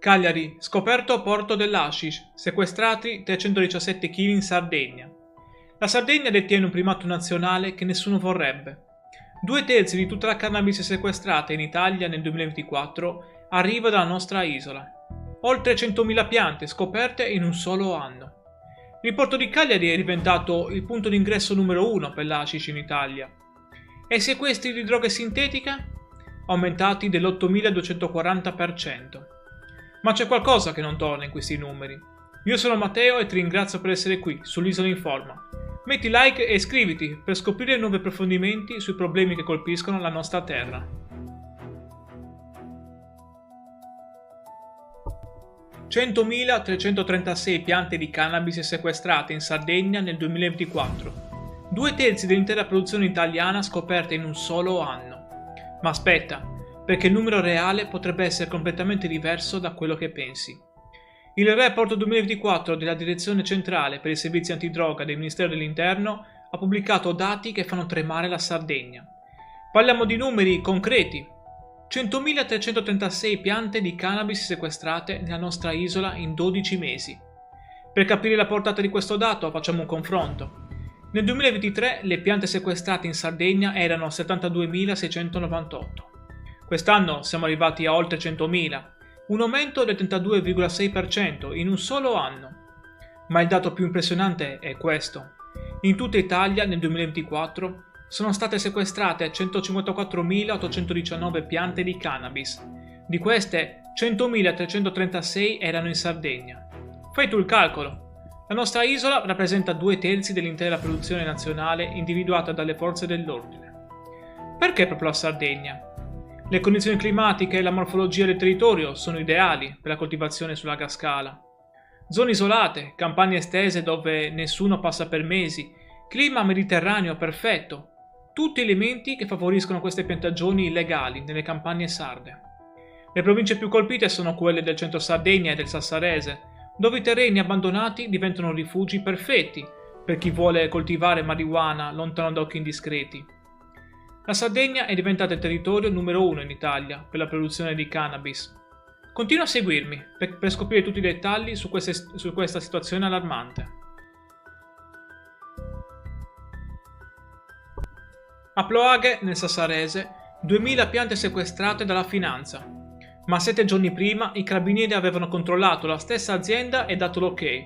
Cagliari, scoperto porto dell'hashish, sequestrati 317 kg in Sardegna. La Sardegna detiene un primato nazionale che nessuno vorrebbe. 2/3 di tutta la cannabis sequestrata in Italia nel 2024 arriva dalla nostra isola. Oltre 100.000 piante scoperte in un solo anno. Il porto di Cagliari è diventato il punto d'ingresso numero 1 per l'hashish in Italia. E i sequestri di droghe sintetiche? Aumentati dell'8.240%. Ma c'è qualcosa che non torna in questi numeri. Io sono Matteo e ti ringrazio per essere qui, sull'Isola Informa. Metti like e iscriviti per scoprire nuovi approfondimenti sui problemi che colpiscono la nostra terra. 100.336 piante di cannabis sequestrate in Sardegna nel 2024. 2/3 dell'intera produzione italiana scoperta in un solo anno. Ma aspetta, perché il numero reale potrebbe essere completamente diverso da quello che pensi. Il report 2024 della Direzione Centrale per i Servizi Antidroga del Ministero dell'Interno ha pubblicato dati che fanno tremare la Sardegna. Parliamo di numeri concreti. 100.336 piante di cannabis sequestrate nella nostra isola in 12 mesi. Per capire la portata di questo dato facciamo un confronto. Nel 2023 le piante sequestrate in Sardegna erano 72.698. Quest'anno siamo arrivati a oltre 100.000, un aumento del 32,6% in un solo anno. Ma il dato più impressionante è questo. In tutta Italia nel 2024 sono state sequestrate 154.819 piante di cannabis. Di queste, 100.336 erano in Sardegna. Fai tu il calcolo. La nostra isola rappresenta 2/3 dell'intera produzione nazionale individuata dalle forze dell'ordine. Perché proprio la Sardegna? Le condizioni climatiche e la morfologia del territorio sono ideali per la coltivazione su larga scala. Zone isolate, campagne estese dove nessuno passa per mesi, clima mediterraneo perfetto. Tutti elementi che favoriscono queste piantagioni illegali nelle campagne sarde. Le province più colpite sono quelle del centro Sardegna e del Sassarese, dove i terreni abbandonati diventano rifugi perfetti per chi vuole coltivare marijuana lontano da occhi indiscreti. La Sardegna è diventata il territorio numero 1 in Italia per la produzione di cannabis. Continua a seguirmi per scoprire tutti i dettagli su questa situazione allarmante. A Ploaghe, nel Sassarese, 2.000 piante sequestrate dalla finanza. Ma 7 giorni prima i carabinieri avevano controllato la stessa azienda e dato l'ok.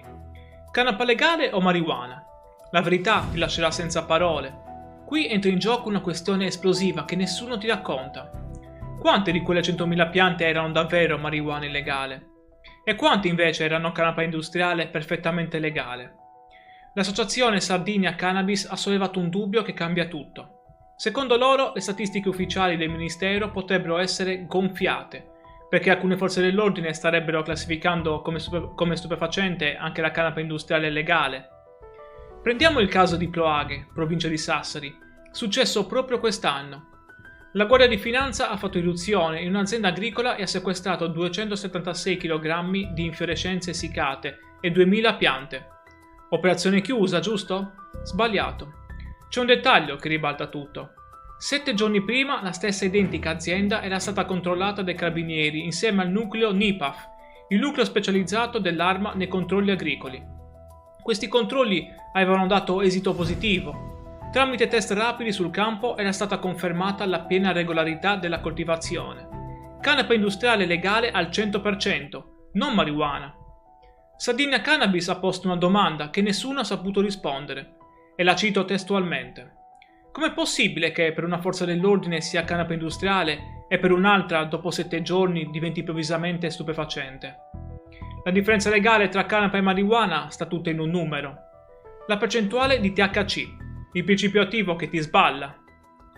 Canapa legale o marijuana? La verità ti lascerà senza parole. Qui entra in gioco una questione esplosiva che nessuno ti racconta. Quante di quelle 100.000 piante erano davvero marijuana illegale? E quante invece erano canapa industriale perfettamente legale? L'associazione Sardinia Cannabis ha sollevato un dubbio che cambia tutto. Secondo loro, le statistiche ufficiali del Ministero potrebbero essere gonfiate, perché alcune forze dell'ordine starebbero classificando come stupefacente anche la canapa industriale legale. Prendiamo il caso di Ploaghe, provincia di Sassari, successo proprio quest'anno. La Guardia di Finanza ha fatto irruzione in un'azienda agricola e ha sequestrato 276 kg di infiorescenze essiccate e 2.000 piante. Operazione chiusa, giusto? Sbagliato. C'è un dettaglio che ribalta tutto. 7 giorni prima la stessa identica azienda era stata controllata dai carabinieri insieme al nucleo NIPAF, il nucleo specializzato dell'arma nei controlli agricoli. Questi controlli avevano dato esito positivo. Tramite test rapidi sul campo era stata confermata la piena regolarità della coltivazione. Canapa industriale legale al 100%, non marijuana. Sardinia Cannabis ha posto una domanda che nessuno ha saputo rispondere. E la cito testualmente. Com'è possibile che per una forza dell'ordine sia canapa industriale e per un'altra, dopo 7 giorni, diventi improvvisamente stupefacente? La differenza legale tra canapa e marijuana sta tutta in un numero. La percentuale di THC, il principio attivo che ti sballa.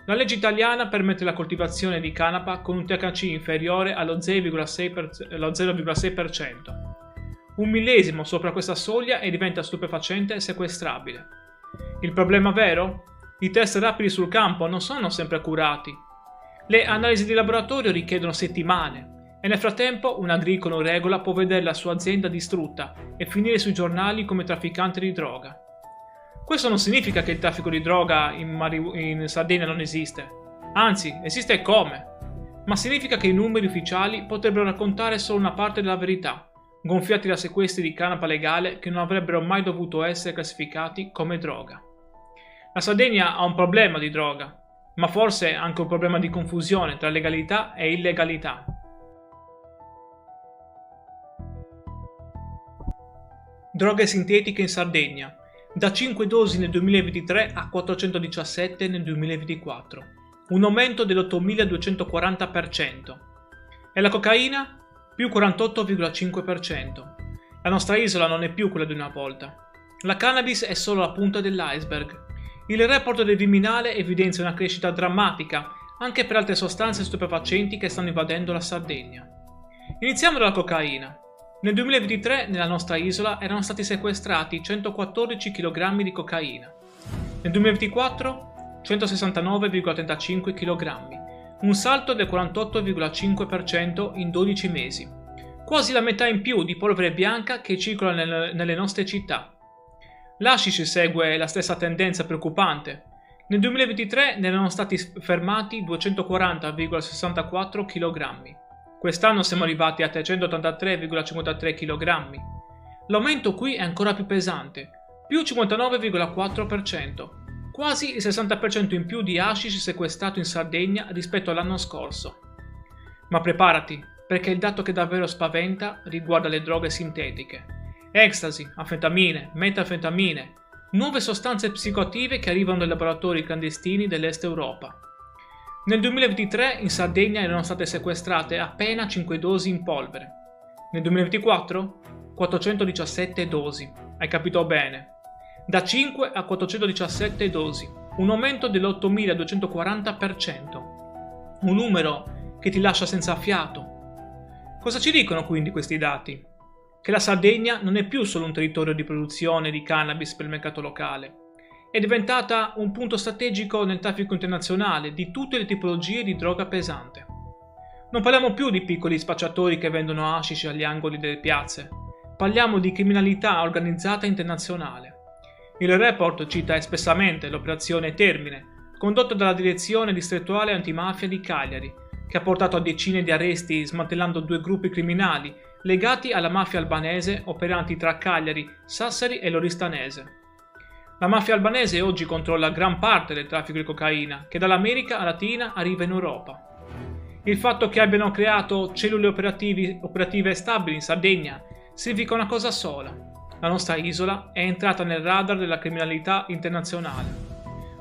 La legge italiana permette la coltivazione di canapa con un THC inferiore allo 0,6%. Un millesimo sopra questa soglia e diventa stupefacente e sequestrabile. Il problema vero? I test rapidi sul campo non sono sempre accurati. Le analisi di laboratorio richiedono settimane e nel frattempo un agricolo in regola può vedere la sua azienda distrutta e finire sui giornali come trafficante di droga. Questo non significa che il traffico di droga in Sardegna non esiste, anzi esiste come. ma significa che i numeri ufficiali potrebbero raccontare solo una parte della verità, gonfiati da sequestri di canapa legale che non avrebbero mai dovuto essere classificati come droga. La Sardegna ha un problema di droga, ma forse anche un problema di confusione tra legalità e illegalità. Droghe sintetiche in Sardegna, da 5 dosi nel 2023 a 417 nel 2024, un aumento dell'8.240%. E la cocaina? Più 48,5%. La nostra isola non è più quella di una volta. La cannabis è solo la punta dell'iceberg. Il report del Viminale evidenzia una crescita drammatica anche per altre sostanze stupefacenti che stanno invadendo la Sardegna. Iniziamo dalla cocaina. Nel 2023 nella nostra isola erano stati sequestrati 114 kg di cocaina. Nel 2024 169,35 kg, un salto del 48,5% in 12 mesi, quasi la metà in più di polvere bianca che circola nelle nostre città. L'hashish segue la stessa tendenza preoccupante. Nel 2023 ne erano stati fermati 240,64 kg. Quest'anno siamo arrivati a 383,53 kg. L'aumento qui è ancora più pesante, più 59,4%, quasi il 60% in più di hashish sequestrato in Sardegna rispetto all'anno scorso. Ma preparati, perché il dato che davvero spaventa riguarda le droghe sintetiche. Ecstasy, anfetamine, metanfetamine, nuove sostanze psicoattive che arrivano dai laboratori clandestini dell'Est Europa. Nel 2023 in Sardegna erano state sequestrate appena 5 dosi in polvere. Nel 2024 417 dosi, hai capito bene. Da 5 a 417 dosi, un aumento dell'8.240%. Un numero che ti lascia senza fiato. Cosa ci dicono quindi questi dati? Che la Sardegna non è più solo un territorio di produzione di cannabis per il mercato locale. È diventata un punto strategico nel traffico internazionale di tutte le tipologie di droga pesante. Non parliamo più di piccoli spacciatori che vendono hashish agli angoli delle piazze, parliamo di criminalità organizzata internazionale. Il report cita espressamente l'operazione Termine, condotta dalla Direzione Distrettuale Antimafia di Cagliari, che ha portato a decine di arresti smantellando 2 gruppi criminali legati alla mafia albanese operanti tra Cagliari, Sassari e Loristanese. La mafia albanese oggi controlla gran parte del traffico di cocaina che dall'America Latina arriva in Europa. Il fatto che abbiano creato cellule operative stabili in Sardegna significa una cosa sola: la nostra isola è entrata nel radar della criminalità internazionale.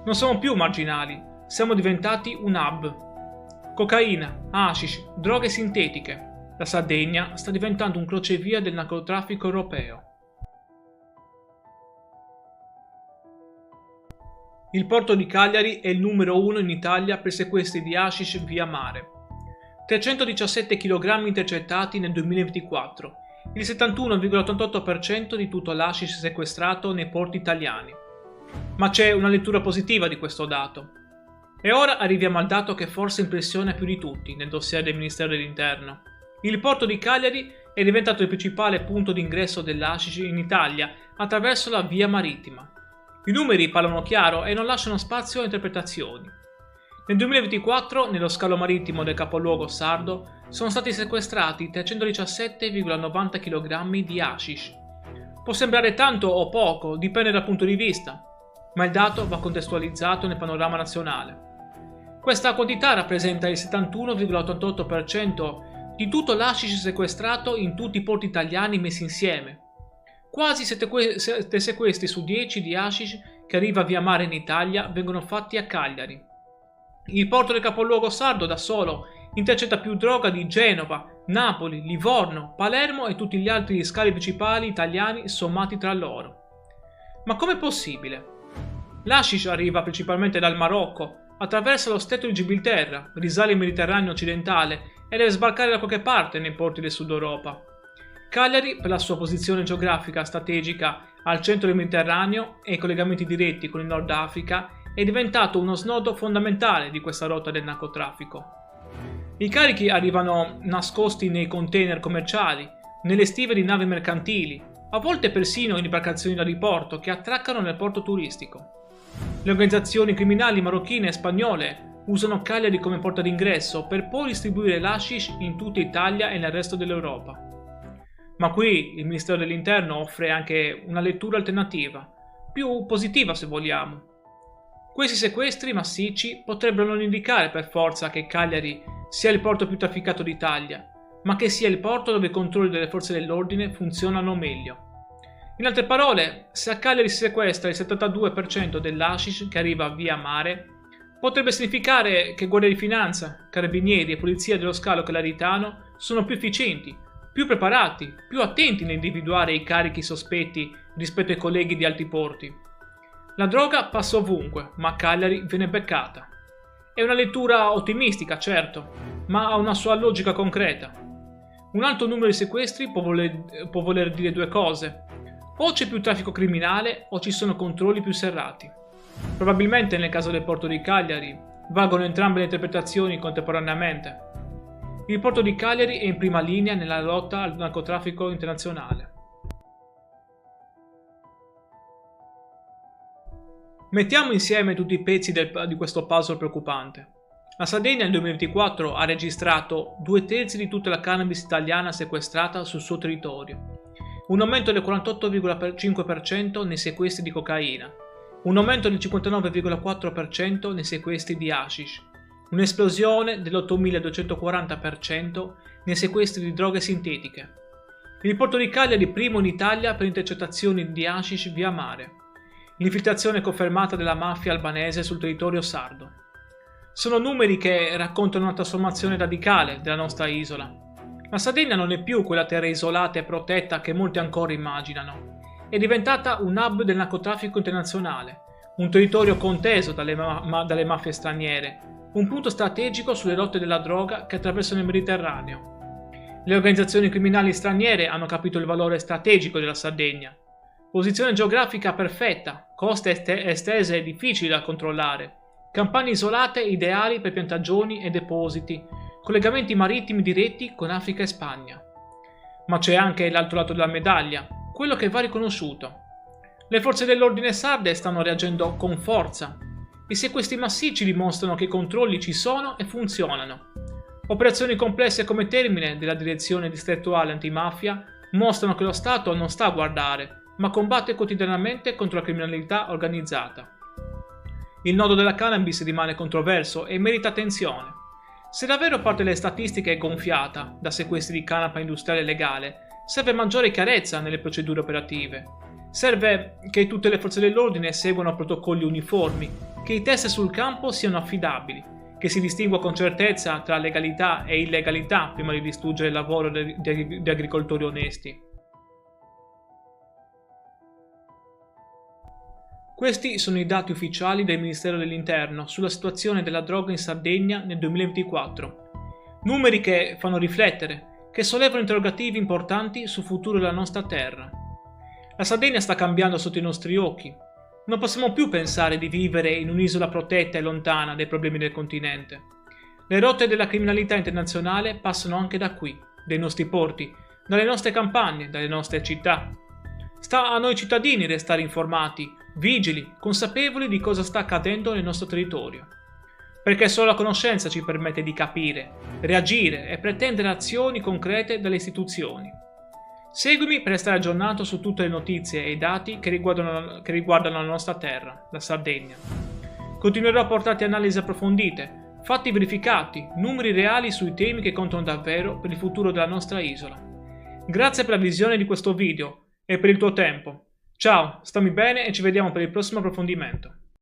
Non siamo più marginali, siamo diventati un hub. Cocaina, hashish, droghe sintetiche. La Sardegna sta diventando un crocevia del narcotraffico europeo. Il porto di Cagliari è il numero 1 in Italia per sequestri di hashish via mare. 317 kg intercettati nel 2024, il 71,88% di tutto l'hashish sequestrato nei porti italiani. Ma c'è una lettura positiva di questo dato. E ora arriviamo al dato che forse impressiona più di tutti nel dossier del Ministero dell'Interno. Il porto di Cagliari è diventato il principale punto d'ingresso dell'hashish in Italia attraverso la via marittima. I numeri parlano chiaro e non lasciano spazio a interpretazioni. Nel 2024, nello scalo marittimo del capoluogo sardo, sono stati sequestrati 317,90 kg di hashish. Può sembrare tanto o poco, dipende dal punto di vista, ma il dato va contestualizzato nel panorama nazionale. Questa quantità rappresenta il 71,88% di tutto l'hashish sequestrato in tutti i porti italiani messi insieme. Quasi 7 sequestri su 10 di hashish che arriva via mare in Italia vengono fatti a Cagliari. Il porto del capoluogo sardo da solo intercetta più droga di Genova, Napoli, Livorno, Palermo e tutti gli altri scali principali italiani sommati tra loro. Ma com'è possibile? L'hashish arriva principalmente dal Marocco, attraversa lo stretto di Gibilterra, risale il Mediterraneo occidentale e deve sbarcare da qualche parte nei porti del Sud Europa. Cagliari, per la sua posizione geografica strategica al centro del Mediterraneo e i collegamenti diretti con il Nord Africa, è diventato uno snodo fondamentale di questa rotta del narcotraffico. I carichi arrivano nascosti nei container commerciali, nelle stive di navi mercantili, a volte persino in imbarcazioni da diporto che attraccano nel porto turistico. Le organizzazioni criminali marocchine e spagnole usano Cagliari come porta d'ingresso per poi distribuire l'hashish in tutta Italia e nel resto dell'Europa. Ma qui il Ministero dell'Interno offre anche una lettura alternativa, più positiva se vogliamo. Questi sequestri massicci potrebbero non indicare per forza che Cagliari sia il porto più trafficato d'Italia, ma che sia il porto dove i controlli delle forze dell'ordine funzionano meglio. In altre parole, se a Cagliari si sequestra il 72% dell'hashish che arriva via mare, potrebbe significare che Guardia di Finanza, Carabinieri e Polizia dello Scalo Calaritano sono più efficienti, più preparati, più attenti nell'individuare i carichi sospetti rispetto ai colleghi di altri porti. La droga passa ovunque, ma a Cagliari viene beccata. È una lettura ottimistica, certo, ma ha una sua logica concreta. Un alto numero di sequestri può voler dire due cose. O c'è più traffico criminale o ci sono controlli più serrati. Probabilmente nel caso del porto di Cagliari valgono entrambe le interpretazioni contemporaneamente. Il porto di Cagliari è in prima linea nella lotta al narcotraffico internazionale. Mettiamo insieme tutti i pezzi di questo puzzle preoccupante. La Sardegna nel 2024 ha registrato 2/3 di tutta la cannabis italiana sequestrata sul suo territorio, un aumento del 48,5% nei sequestri di cocaina, un aumento del 59,4% nei sequestri di hashish, un'esplosione dell'8.240% nei sequestri di droghe sintetiche. Il porto di Cagliari è primo in Italia per intercettazioni di hashish via mare. L'infiltrazione confermata della mafia albanese sul territorio sardo. Sono numeri che raccontano una trasformazione radicale della nostra isola. La Sardegna non è più quella terra isolata e protetta che molti ancora immaginano. È diventata un hub del narcotraffico internazionale, un territorio conteso dalle mafie straniere, un punto strategico sulle rotte della droga che attraversano il Mediterraneo. Le organizzazioni criminali straniere hanno capito il valore strategico della Sardegna. Posizione geografica perfetta, coste estese e difficili da controllare, campagne isolate ideali per piantagioni e depositi, collegamenti marittimi diretti con Africa e Spagna. Ma c'è anche l'altro lato della medaglia, quello che va riconosciuto. Le forze dell'ordine sarde stanno reagendo con forza. I sequestri massicci dimostrano che i controlli ci sono e funzionano. Operazioni complesse come Termine della Direzione Distrettuale Antimafia mostrano che lo Stato non sta a guardare, ma combatte quotidianamente contro la criminalità organizzata. Il nodo della cannabis rimane controverso e merita attenzione. Se davvero parte delle statistiche è gonfiata da sequestri di canapa industriale legale, serve maggiore chiarezza nelle procedure operative. Serve che tutte le forze dell'ordine seguano protocolli uniformi, che i test sul campo siano affidabili, che si distingua con certezza tra legalità e illegalità prima di distruggere il lavoro di agricoltori onesti. Questi sono i dati ufficiali del Ministero dell'Interno sulla situazione della droga in Sardegna nel 2024. Numeri che fanno riflettere, che sollevano interrogativi importanti sul futuro della nostra terra. La Sardegna sta cambiando sotto i nostri occhi. Non possiamo più pensare di vivere in un'isola protetta e lontana dai problemi del continente. Le rotte della criminalità internazionale passano anche da qui, dai nostri porti, dalle nostre campagne, dalle nostre città. Sta a noi cittadini restare informati, vigili, consapevoli di cosa sta accadendo nel nostro territorio. Perché solo la conoscenza ci permette di capire, reagire e pretendere azioni concrete dalle istituzioni. Seguimi per restare aggiornato su tutte le notizie e i dati che riguardano la nostra terra, la Sardegna. Continuerò a portarti analisi approfondite, fatti verificati, numeri reali sui temi che contano davvero per il futuro della nostra isola. Grazie per la visione di questo video e per il tuo tempo. Ciao, stammi bene e ci vediamo per il prossimo approfondimento.